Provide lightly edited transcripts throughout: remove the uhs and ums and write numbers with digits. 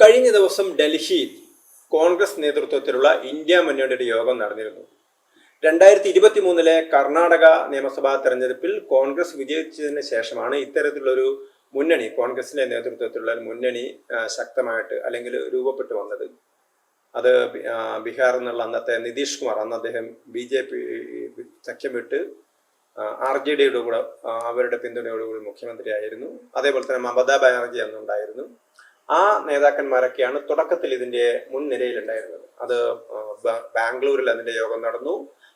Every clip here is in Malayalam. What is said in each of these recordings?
കഴിഞ്ഞ ദിവസം ഡൽഹിയിൽ കോൺഗ്രസ് നേതൃത്വത്തിലുള്ള ഇന്ത്യ മുന്നണിയുടെ യോഗം നടന്നിരുന്നു. 2023 കർണാടക നിയമസഭാ തെരഞ്ഞെടുപ്പിൽ കോൺഗ്രസ് വിജയിച്ചതിന് ശേഷമാണ് ഇത്തരത്തിലുള്ളൊരു മുന്നണി, കോൺഗ്രസിന്റെ നേതൃത്വത്തിലുള്ള മുന്നണി ശക്തമായിട്ട് അല്ലെങ്കിൽ രൂപപ്പെട്ടു വന്നത്. അത് ബീഹാറിൽ നിന്നുള്ള അന്നത്തെ നിതീഷ് കുമാർ, അന്ന് അദ്ദേഹം BJP സഖ്യം വിട്ട് RJDയുടെ കൂടെ അവരുടെ പിന്തുണയോടുകൂടി മുഖ്യമന്ത്രിയായിരുന്നു. അതേപോലെ തന്നെ മമതാ ബാനർജി അന്നുണ്ടായിരുന്നു. ആ നേതാക്കന്മാരൊക്കെയാണ് തുടക്കത്തിൽ ഇതിന്റെ മുൻനിരയിലുണ്ടായിരുന്നത്. അത് ബാംഗ്ലൂരിൽ അതിന്റെ യോഗം നടന്നു,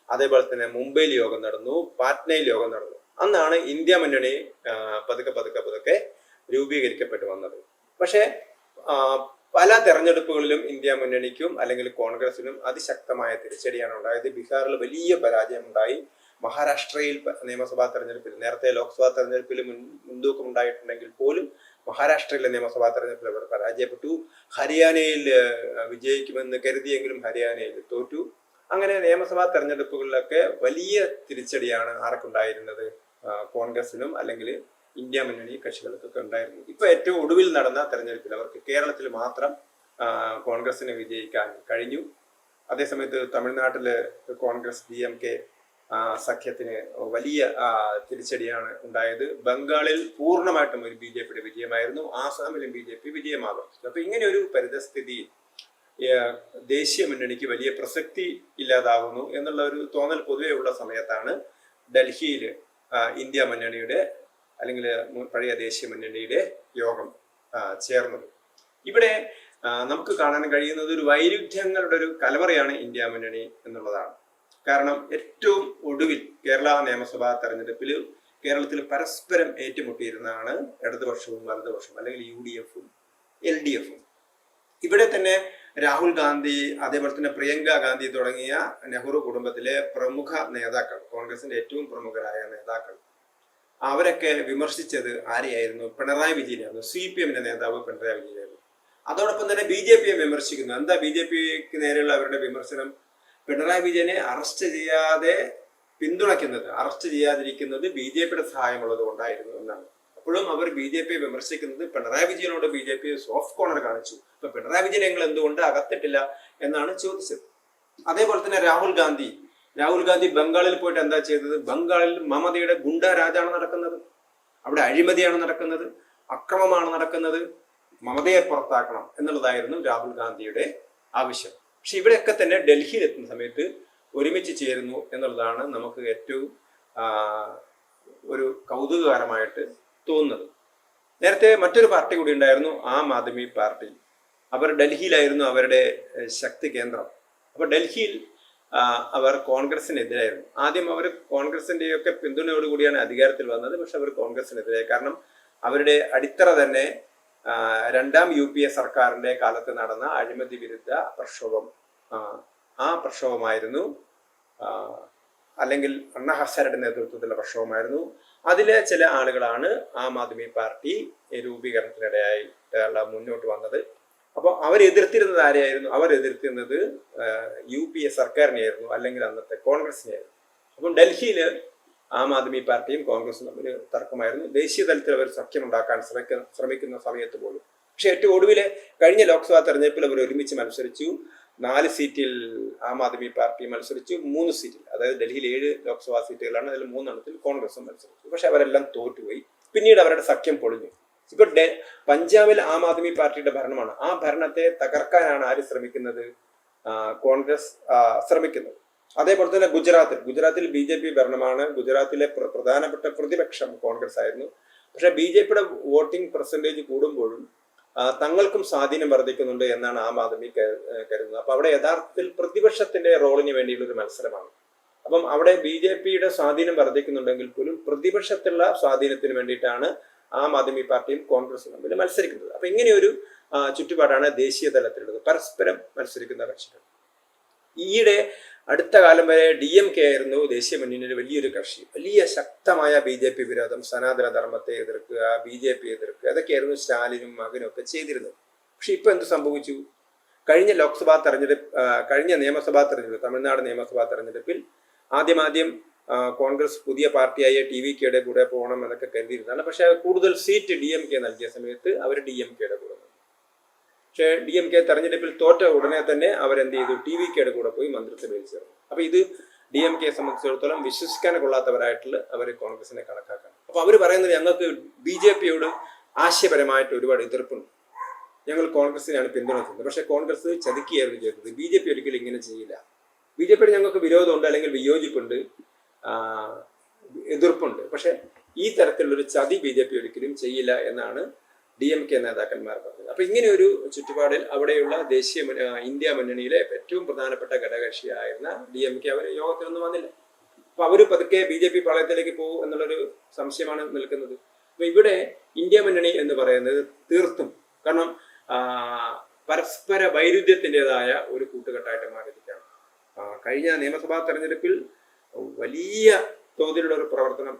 അതേപോലെ തന്നെ മുംബൈയിൽ യോഗം നടന്നു, പാറ്റ്നയിൽ യോഗം നടന്നു. അന്നാണ് ഇന്ത്യ മുന്നണി പതുക്കെ രൂപീകരിക്കപ്പെട്ടു വന്നത്. പക്ഷേ പല തെരഞ്ഞെടുപ്പുകളിലും ഇന്ത്യ മുന്നണിക്കും അല്ലെങ്കിൽ കോൺഗ്രസിനും അതിശക്തമായ തിരിച്ചടിയാണ് ഉണ്ടായത്. ബീഹാറിൽ വലിയ പരാജയം ഉണ്ടായി. മഹാരാഷ്ട്രയിൽ നിയമസഭാ തെരഞ്ഞെടുപ്പിൽ, നേരത്തെ ലോക്സഭാ തെരഞ്ഞെടുപ്പിൽ മുൻതൂക്കം ഉണ്ടായിട്ടുണ്ടെങ്കിൽ പോലും മഹാരാഷ്ട്രയിലെ നിയമസഭാ തെരഞ്ഞെടുപ്പിൽ അവർ പരാജയപ്പെട്ടു. ഹരിയാനയിൽ വിജയിക്കുമെന്ന് കരുതിയെങ്കിലും ഹരിയാനയിൽ തോറ്റു. അങ്ങനെ നിയമസഭാ തെരഞ്ഞെടുപ്പുകളിലൊക്കെ വലിയ തിരിച്ചടിയാണ് ആർക്കുണ്ടായിരുന്നത്, കോൺഗ്രസിനും അല്ലെങ്കിൽ ഇന്ത്യ മുന്നണി കക്ഷികൾക്കൊക്കെ ഉണ്ടായിരുന്നു. ഇപ്പൊ ഏറ്റവും ഒടുവിൽ നടന്ന തെരഞ്ഞെടുപ്പിൽ അവർക്ക് കേരളത്തിൽ മാത്രം കോൺഗ്രസിന് വിജയിക്കാൻ കഴിഞ്ഞു. അതേസമയത്ത് തമിഴ്നാട്ടില് കോൺഗ്രസ് DMK സഖ്യത്തിന് വലിയ തിരിച്ചടിയാണ് ഉണ്ടായത്. ബംഗാളിൽ പൂർണ്ണമായിട്ടും ഒരു BJPയുടെ വിജയമായിരുന്നു. ആസാമിലും BJP വിജയം ആവർത്തിച്ചു. അപ്പൊ ഇങ്ങനെ ഒരു പരിതസ്ഥിതിയിൽ ദേശീയ മുന്നണിക്ക് വലിയ പ്രസക്തി ഇല്ലാതാവുന്നു എന്നുള്ള ഒരു തോന്നൽ പൊതുവെ ഉള്ള സമയത്താണ് ഡൽഹിയിൽ ഇന്ത്യ മുന്നണിയുടെ അല്ലെങ്കിൽ പഴയ ദേശീയ മുന്നണിയുടെ യോഗം ചേർന്നത്. ഇവിടെ നമുക്ക് കാണാൻ കഴിയുന്നത് ഒരു വൈരുദ്ധ്യങ്ങളുടെ ഒരു കലവറയാണ് ഇന്ത്യ മുന്നണി എന്നുള്ളതാണ്. കാരണം ഏറ്റവും ഒടുവിൽ കേരള നിയമസഭാ തെരഞ്ഞെടുപ്പിൽ കേരളത്തിൽ പരസ്പരം ഏറ്റുമുട്ടിയിരുന്നതാണ് ഇടതുപക്ഷവും വലതുപക്ഷവും, അല്ലെങ്കിൽ UDFും LDFും. ഇവിടെ തന്നെ രാഹുൽ ഗാന്ധി, അതേപോലെ തന്നെ പ്രിയങ്ക ഗാന്ധി തുടങ്ങിയ നെഹ്റു കുടുംബത്തിലെ പ്രമുഖ നേതാക്കൾ, കോൺഗ്രസിന്റെ ഏറ്റവും പ്രമുഖരായ നേതാക്കൾ, അവരൊക്കെ വിമർശിച്ചത് ആരെയായിരുന്നു? പിണറായി വിജയനായിരുന്നു. CPMന്റെ നേതാവ് പിണറായി വിജയനായിരുന്നു. അതോടൊപ്പം തന്നെ BJPയെ വിമർശിക്കുന്നു. എന്താ BJPക്ക് നേരെയുള്ള അവരുടെ വിമർശനം? പിണറായി വിജയനെ അറസ്റ്റ് ചെയ്യാതെ പിന്തുണയ്ക്കുന്നത്, അറസ്റ്റ് ചെയ്യാതിരിക്കുന്നത് BJPയുടെ സഹായമുള്ളത് കൊണ്ടായിരുന്നു എന്നാണ്. അപ്പോഴും അവർ BJPയെ വിമർശിക്കുന്നത് പിണറായി വിജയനോട് BJP സോഫ്റ്റ് കോർണർ കാണിച്ചു. അപ്പൊ പിണറായി വിജയൻ ഞങ്ങൾ എന്തുകൊണ്ട് അകത്തിട്ടില്ല എന്നാണ് ചോദിച്ചത്. അതേപോലെ തന്നെ രാഹുൽ ഗാന്ധി ബംഗാളിൽ പോയിട്ട് എന്താ ചെയ്തത്? ബംഗാളിൽ മമതയുടെ ഗുണ്ടാരാജാണ് നടക്കുന്നത്, അവിടെ അഴിമതിയാണ് നടക്കുന്നത്, അക്രമമാണ് നടക്കുന്നത്, മമതയെ പുറത്താക്കണം എന്നുള്ളതായിരുന്നു രാഹുൽ ഗാന്ധിയുടെ ആവശ്യം. പക്ഷെ ഇവിടെയൊക്കെ തന്നെ ഡൽഹിയിൽ എത്തുന്ന സമയത്ത് ഒരുമിച്ച് ചേരുന്നു എന്നുള്ളതാണ് നമുക്ക് ഏറ്റവും ഒരു കൗതുകകരമായിട്ട് തോന്നുന്നത്. നേരത്തെ മറ്റൊരു പാർട്ടി കൂടി ഉണ്ടായിരുന്നു, ആം ആദ്മി പാർട്ടി. അവർ ഡൽഹിയിലായിരുന്നു അവരുടെ ശക്തി കേന്ദ്രം. അപ്പൊ ഡൽഹിയിൽ അവർ കോൺഗ്രസിനെതിരായിരുന്നു. ആദ്യം അവർ കോൺഗ്രസിന്റെയൊക്കെ പിന്തുണയോടുകൂടിയാണ് അധികാരത്തിൽ വന്നത്. പക്ഷെ അവർ കോൺഗ്രസിനെതിരായി. കാരണം അവരുടെ അടിത്തറ തന്നെ രണ്ടാം UPA സർക്കാരിന്റെ കാലത്ത് നടന്ന അഴിമതി വിരുദ്ധ പ്രക്ഷോഭം, ആ പ്രക്ഷോഭമായിരുന്നു, അല്ലെങ്കിൽ അണ്ണ ഹസാരയുടെ നേതൃത്വത്തിലുള്ള പ്രക്ഷോഭമായിരുന്നു. അതിലെ ചില ആളുകളാണ് ആം ആദ്മി പാർട്ടി രൂപീകരണത്തിനിടയായി മുന്നോട്ട് വന്നത്. അപ്പോൾ അവരെതിർത്തിരുന്നത് ആരെയായിരുന്നു? അവരെതിർത്തിരുന്നത് UPA സർക്കാരിനെയായിരുന്നു, അല്ലെങ്കിൽ അന്നത്തെ കോൺഗ്രസിനെയായിരുന്നു. അപ്പം ഡൽഹിയിൽ ആം ആദ്മി പാർട്ടിയും കോൺഗ്രസും തമ്മിൽ തർക്കമായിരുന്നു. ദേശീയ തലത്തിൽ അവർ സഖ്യമുണ്ടാക്കാൻ ശ്രമിക്കുന്ന സമയത്ത് പോലും. പക്ഷെ ഏറ്റവും ഒടുവിലെ കഴിഞ്ഞ ലോക്സഭാ തെരഞ്ഞെടുപ്പിൽ അവർ ഒരുമിച്ച് മത്സരിച്ചു. 4 സീറ്റിൽ ആം ആദ്മി പാർട്ടി മത്സരിച്ചു, 3 സീറ്റിൽ, അതായത് ഡൽഹിയിൽ 7 ലോക്സഭാ സീറ്റുകളാണ്, അതിൽ 3 കോൺഗ്രസും മത്സരിച്ചു. പക്ഷെ അവരെല്ലാം തോറ്റുപോയി. പിന്നീട് അവരുടെ സഖ്യം പൊളിഞ്ഞു. ഇപ്പൊ പഞ്ചാബിൽ ആം ആദ്മി പാർട്ടിയുടെ ഭരണമാണ്. ആ ഭരണത്തെ തകർക്കാനാണ് ആര് ശ്രമിക്കുന്നത്? കോൺഗ്രസ് ശ്രമിക്കുന്നത്. അതേപോലെ തന്നെ ഗുജറാത്തിൽ BJP ഭരണമാണ്. ഗുജറാത്തിലെ പ്രധാനപ്പെട്ട പ്രതിപക്ഷം കോൺഗ്രസ് ആയിരുന്നു. പക്ഷെ BJPയുടെ വോട്ടിംഗ് പെർസെൻറ്റേജ് കൂടുമ്പോഴും തങ്ങൾക്കും സ്വാധീനം വർദ്ധിക്കുന്നുണ്ട് എന്നാണ് ആം ആദ്മി കരുതുന്നത്. അപ്പൊ അവിടെ യഥാർത്ഥത്തിൽ പ്രതിപക്ഷത്തിന്റെ റോളിന് വേണ്ടിയുള്ള ഒരു മത്സരമാണ്. അപ്പം അവിടെ BJPയുടെ സ്വാധീനം വർദ്ധിക്കുന്നുണ്ടെങ്കിൽ പോലും പ്രതിപക്ഷത്തുള്ള സ്വാധീനത്തിന് വേണ്ടിയിട്ടാണ് ആം ആദ്മി പാർട്ടിയും കോൺഗ്രസും തമ്മിൽ മത്സരിക്കുന്നത്. അപ്പൊ ഇങ്ങനെയൊരു ചുറ്റുപാടാണ് ദേശീയ തലത്തിലുള്ളത്, പരസ്പരം മത്സരിക്കുന്ന കക്ഷികൾ. ഈയിടെ അടുത്ത കാലം വരെ DMK ആയിരുന്നു ദേശീയ മുന്നണിയുടെ വലിയൊരു കക്ഷി. വലിയ ശക്തമായ BJP വിരോധം, സനാതന ധർമ്മത്തെ എതിർക്കുക, BJP എതിർക്കുക, അതൊക്കെയായിരുന്നു സ്റ്റാലിനും മകനും ഒക്കെ ചെയ്തിരുന്നത്. പക്ഷെ ഇപ്പൊ എന്ത് സംഭവിച്ചു? കഴിഞ്ഞ നിയമസഭാ തെരഞ്ഞെടുപ്പ്, തമിഴ്നാട് നിയമസഭാ തെരഞ്ഞെടുപ്പിൽ ആദ്യം കോൺഗ്രസ് പുതിയ പാർട്ടിയായ TVKയുടെ കൂടെ പോകണം എന്നൊക്കെ കരുതിയിരുന്നതാണ്. പക്ഷെ കൂടുതൽ സീറ്റ് DMK നൽകിയ സമയത്ത് അവർ DMKയുടെ കൂടെ. പക്ഷേ DMK തെരഞ്ഞെടുപ്പിൽ തോറ്റ ഉടനെ തന്നെ അവരെന്ത് ചെയ്തു, TVKയുടെ കൂടെ പോയി മന്ത്രിസഭയിൽ ചേർന്നു. അപ്പൊ ഇത് DMK സംബന്ധിച്ചിടത്തോളം വിശ്വസിക്കാൻ കൊള്ളാത്തവരായിട്ടുള്ള അവർ കോൺഗ്രസിനെ കണക്കാക്കണം. അപ്പൊ അവർ പറയുന്നത് ഞങ്ങൾക്ക് BJPയോട് ആശയപരമായിട്ട് ഒരുപാട് എതിർപ്പുണ്ട്, ഞങ്ങൾ കോൺഗ്രസിനെയാണ് പിന്തുണക്കുന്നത്. പക്ഷെ കോൺഗ്രസ് ചതിക്കുകയായിരുന്നു ചെയ്തത്. BJP ഒരിക്കലും ഇങ്ങനെ ചെയ്യില്ല. BJPയോട് ഞങ്ങൾക്ക് വിരോധമുണ്ട്, അല്ലെങ്കിൽ വിയോജിപ്പുണ്ട്, എതിർപ്പുണ്ട്. പക്ഷെ ഈ തരത്തിലുള്ളൊരു ചതി BJP ഒരിക്കലും ചെയ്യില്ല എന്നാണ് DMK നേതാക്കന്മാർ പറഞ്ഞത്. അപ്പൊ ഇങ്ങനെ ഒരു ചുറ്റുപാടിൽ അവിടെയുള്ള ഇന്ത്യ മുന്നണിയിലെ ഏറ്റവും പ്രധാനപ്പെട്ട ഘടകകക്ഷിയായിരുന്ന DMK അവർ യോഗത്തിലൊന്നും വന്നില്ല. അപ്പൊ അവര് പതുക്കെ BJP പാളയത്തിലേക്ക് പോകും എന്നുള്ളൊരു സംശയമാണ് നിൽക്കുന്നത്. അപ്പൊ ഇവിടെ ഇന്ത്യ മുന്നണി എന്ന് പറയുന്നത് തീർത്തും, കാരണം പരസ്പര വൈരുദ്ധ്യത്തിൻ്റെതായ ഒരു കൂട്ടുകെട്ടായിട്ട് മാറിയിരിക്കുകയാണ്. കഴിഞ്ഞ നിയമസഭാ തെരഞ്ഞെടുപ്പിൽ വലിയ തോതിലുള്ള ഒരു പ്രവർത്തനം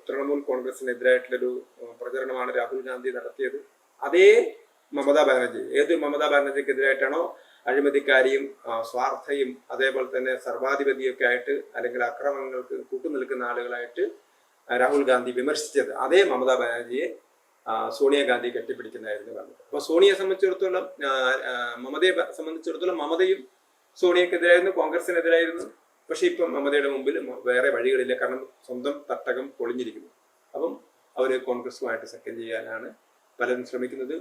തൃണമൂൽ കോൺഗ്രസിനെതിരായിട്ടുള്ളൊരു പ്രചരണമാണ് രാഹുൽ ഗാന്ധി നടത്തിയത്. അതേ മമതാ ബാനർജി, ഏത് മമതാ ബാനർജിക്കെതിരായിട്ടാണോ അഴിമതിക്കാരിയും സ്വാർത്ഥയും അതേപോലെ തന്നെ സർവാധിപതിയൊക്കെ ആയിട്ട് അല്ലെങ്കിൽ അക്രമങ്ങൾക്ക് കൂട്ടുനിൽക്കുന്ന ആളുകളായിട്ട് രാഹുൽ ഗാന്ധി വിമർശിച്ചത്, അതേ മമതാ ബാനർജിയെ സോണിയാഗാന്ധി കെട്ടിപ്പിടിക്കുന്നതായിരുന്നു കണ്ടത്. അപ്പോൾ സോണിയെ സംബന്ധിച്ചിടത്തോളം, മമതയെ സംബന്ധിച്ചിടത്തോളം മമതയും സോണിയക്കെതിരായിരുന്നു, കോൺഗ്രസിനെതിരായിരുന്നു. പക്ഷെ ഇപ്പം മമതയുടെ മുമ്പിൽ വേറെ വഴികളില്ല, കാരണം സ്വന്തം തട്ടകം പൊളിഞ്ഞിരിക്കുന്നു. അപ്പം അവർ കോൺഗ്രസുമായിട്ട് സഖ്യം ചെയ്യാനാണ് പലരും ശ്രമിക്കുന്നത്.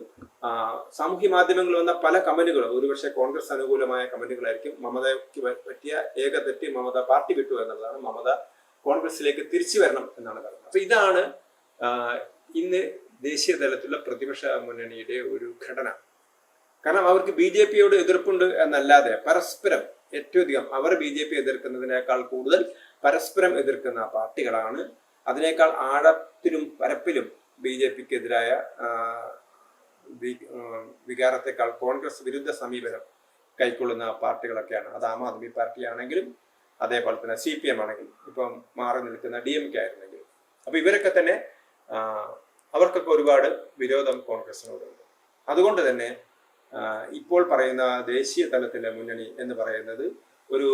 സാമൂഹ്യ മാധ്യമങ്ങളിൽ വന്ന പല കമന്റുകളും ഒരുപക്ഷെ കോൺഗ്രസ് അനുകൂലമായ കമന്റുകളായിരിക്കും. മമതയ്ക്ക് പറ്റിയ ഏക തെറ്റ് മമത പാർട്ടി വിട്ടു എന്നുള്ളതാണ്. മമത കോൺഗ്രസിലേക്ക് തിരിച്ചു വരണം എന്നാണ് പറയുന്നത്. അപ്പൊ ഇതാണ് ഇന്ന് ദേശീയ തലത്തിലുള്ള പ്രതിപക്ഷ മുന്നണിയുടെ ഒരു ഘടന. കാരണം അവർക്ക് BJPയോട് എതിർപ്പുണ്ട് എന്നല്ലാതെ പരസ്പരം ഏറ്റവും അധികം അവർ BJP എതിർക്കുന്നതിനേക്കാൾ കൂടുതൽ പരസ്പരം എതിർക്കുന്ന പാർട്ടികളാണ്. അതിനേക്കാൾ ആഴത്തിലും പരപ്പിലും BJPക്കെതിരായ വികാരത്തെക്കാൾ കോൺഗ്രസ് വിരുദ്ധ സമീപനം കൈക്കൊള്ളുന്ന പാർട്ടികളൊക്കെയാണ്. അത് ആം ആദ്മി പാർട്ടി ആണെങ്കിലും അതേപോലെ തന്നെ CPM ആണെങ്കിലും ഇപ്പം മാറി നിൽക്കുന്ന DMK ആയിരുന്നെങ്കിലും. അപ്പൊ ഇവരൊക്കെ തന്നെ അവർക്കൊക്കെ ഒരുപാട് വിരോധം കോൺഗ്രസിനോടുണ്ട്. അതുകൊണ്ട് തന്നെ ഇപ്പോൾ പറയുന്ന ദേശീയ തലത്തിലെ മുന്നണി എന്ന് പറയുന്നത് ഒരു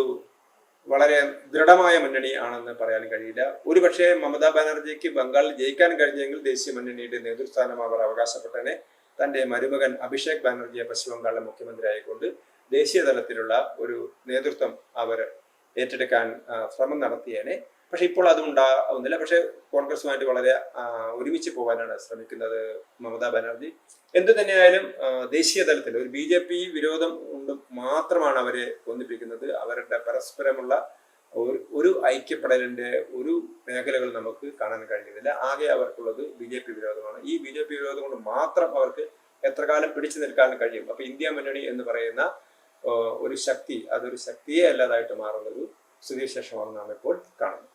വളരെ ദൃഢമായ മുന്നണി ആണെന്ന് പറയാൻ കഴിയില്ല. ഒരുപക്ഷെ മമതാ ബാനർജിക്ക് ബംഗാളിൽ ജയിക്കാൻ കഴിഞ്ഞെങ്കിൽ ദേശീയ മുന്നണിയുടെ നേതൃസ്ഥാനം അവർ അവകാശപ്പെട്ടനെ. തന്റെ മരുമകൻ അഭിഷേക് ബാനർജിയെ പശ്ചിമ ബംഗാളിലെ മുഖ്യമന്ത്രി ആയിക്കൊണ്ട് ദേശീയ തലത്തിലുള്ള ഒരു നേതൃത്വം അവർ ഏറ്റെടുക്കാൻ ശ്രമം നടത്തിയേനെ. പക്ഷെ ഇപ്പോൾ അതും ഉണ്ടാവുന്നില്ല. പക്ഷെ കോൺഗ്രസുമായിട്ട് വളരെ ഒരുമിച്ച് പോകാനാണ് ശ്രമിക്കുന്നത് മമതാ ബാനർജി. എന്തു തന്നെയായാലും ദേശീയ തലത്തിൽ ഒരു BJP വിരോധം കൊണ്ട് മാത്രമാണ് അവരെ ഒന്നിപ്പിക്കുന്നത്. അവരുടെ പരസ്പരമുള്ള ഒരു ഐക്യപ്പെടലിന്റെ ഒരു മേഖലകൾ നമുക്ക് കാണാൻ കഴിയുന്നില്ല. ആകെ അവർക്കുള്ളത് BJP വിരോധമാണ്. ഈ BJP വിരോധം കൊണ്ട് മാത്രം അവർക്ക് എത്ര കാലം പിടിച്ചു നിൽക്കാൻ കഴിയും? അപ്പൊ ഇന്ത്യ മുന്നണി എന്ന് പറയുന്ന ഒരു ശക്തി, അതൊരു ശക്തിയെ അല്ലാതായിട്ട് മാറുന്ന ഒരു സ്ഥിതിവിശേഷമാണ് നാം ഇപ്പോൾ കാണുന്നത്.